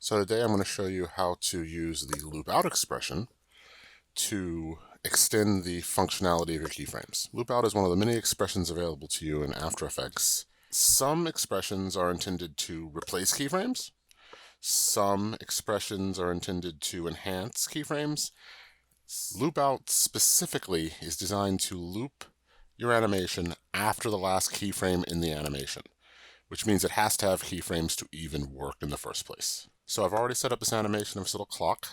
So today I'm going to show you how to use the loopOut expression to extend the functionality of your keyframes. LoopOut is one of the many expressions available to you in After Effects. Some expressions are intended to replace keyframes. Some expressions are intended to enhance keyframes. LoopOut specifically is designed to loop your animation after the last keyframe in the animation, which means it has to have keyframes to even work in the first place. So I've already set up this animation of this little clock.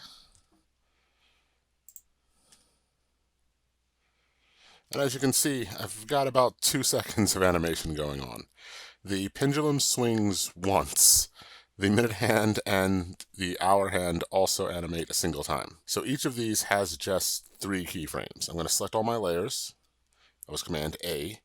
And as you can see, I've got about 2 seconds of animation going on. The pendulum swings once. The minute hand and the hour hand also animate a single time. So each of these has just 3 keyframes. I'm going to select all my layers. That was Command A.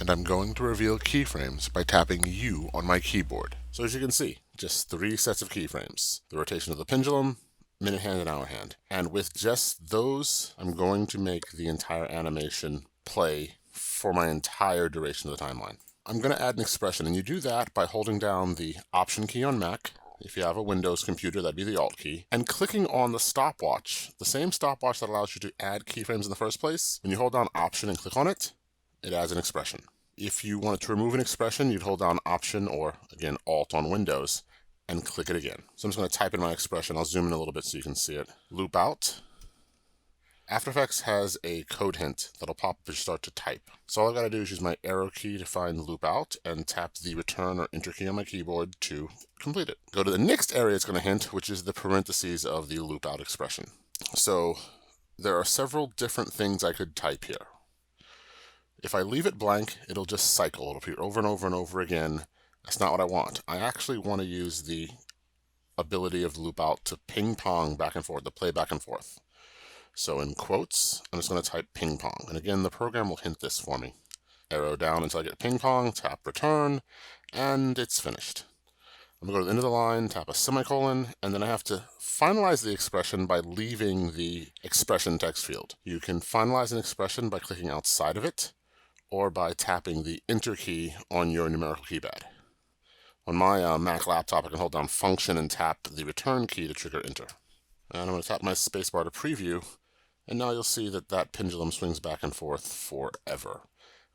And I'm going to reveal keyframes by tapping U on my keyboard. So as you can see, just 3 sets of keyframes. The rotation of the pendulum, minute hand, and hour hand. And with just those, I'm going to make the entire animation play for my entire duration of the timeline. I'm going to add an expression, and you do that by holding down the Option key on Mac. If you have a Windows computer, that'd be the Alt key, and clicking on the stopwatch, the same stopwatch that allows you to add keyframes in the first place. When you hold down Option and click on it, it adds an expression. If you wanted to remove an expression, you'd hold down Option or, again, Alt on Windows and click it again. So I'm just going to type in my expression. I'll zoom in a little bit so you can see it. Loop out. After Effects has a code hint that'll pop up as you start to type. So all I've got to do is use my arrow key to find loop out and tap the return or enter key on my keyboard to complete it. Go to the next area it's going to hint, which is the parentheses of the loop out expression. So there are several different things I could type here. If I leave it blank, it'll just cycle. It'll appear over and over and over again. That's not what I want. I actually want to use the ability of the loop out to ping pong back and forth, to play back and forth. So in quotes, I'm just going to type ping pong. And again, the program will hint this for me. Arrow down until I get ping pong, tap return, and it's finished. I'm going to go to the end of the line, tap a semicolon, and then I have to finalize the expression by leaving the expression text field. You can finalize an expression by clicking outside of it, or by tapping the Enter key on your numerical keypad. On my Mac laptop, I can hold down Function and tap the Return key to trigger Enter. And I'm going to tap my spacebar to preview, and now you'll see that that pendulum swings back and forth forever.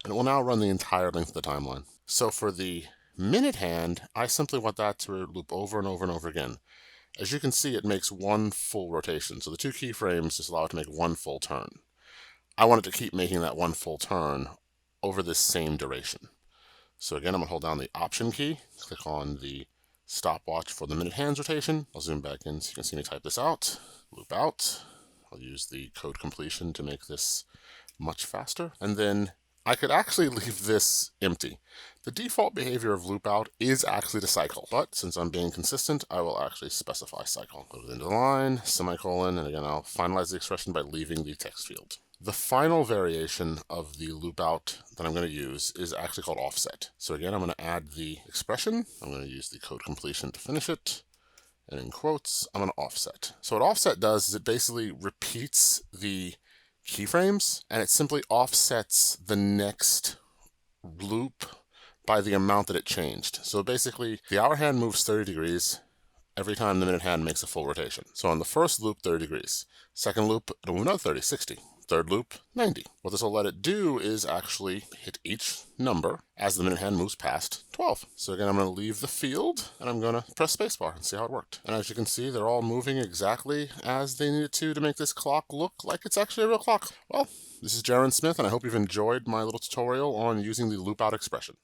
And it will now run the entire length of the timeline. So for the minute hand, I simply want that to loop over and over and over again. As you can see, it makes one full rotation. So the 2 keyframes just allow it to make one full turn. I want it to keep making that one full turn over this same duration. So again, I'm going to hold down the Option key, click on the stopwatch for the minute hands rotation. I'll zoom back in so you can see me type this out. Loop out. I'll use the code completion to make this much faster. And then I could actually leave this empty. The default behavior of loop out is actually to cycle, but since I'm being consistent, I will actually specify cycle. Go to the end of the line, semicolon, and again, I'll finalize the expression by leaving the text field. The final variation of the loop out that I'm going to use is actually called offset. So again, I'm going to add the expression. I'm going to use the code completion to finish it. And in quotes, I'm going to offset. So what offset does is it basically repeats the keyframes, and it simply offsets the next loop by the amount that it changed. So basically, the hour hand moves 30 degrees every time the minute hand makes a full rotation. So on the first loop, 30 degrees. Second loop, it'll move another 30, 60. Third loop, 90. What this will let it do is actually hit each number as the minute hand moves past 12. So again, I'm going to leave the field, and I'm going to press spacebar and see how it worked. And as you can see, they're all moving exactly as they needed to make this clock look like it's actually a real clock. Well, this is Jaron Smith, and I hope you've enjoyed my little tutorial on using the loop out expression.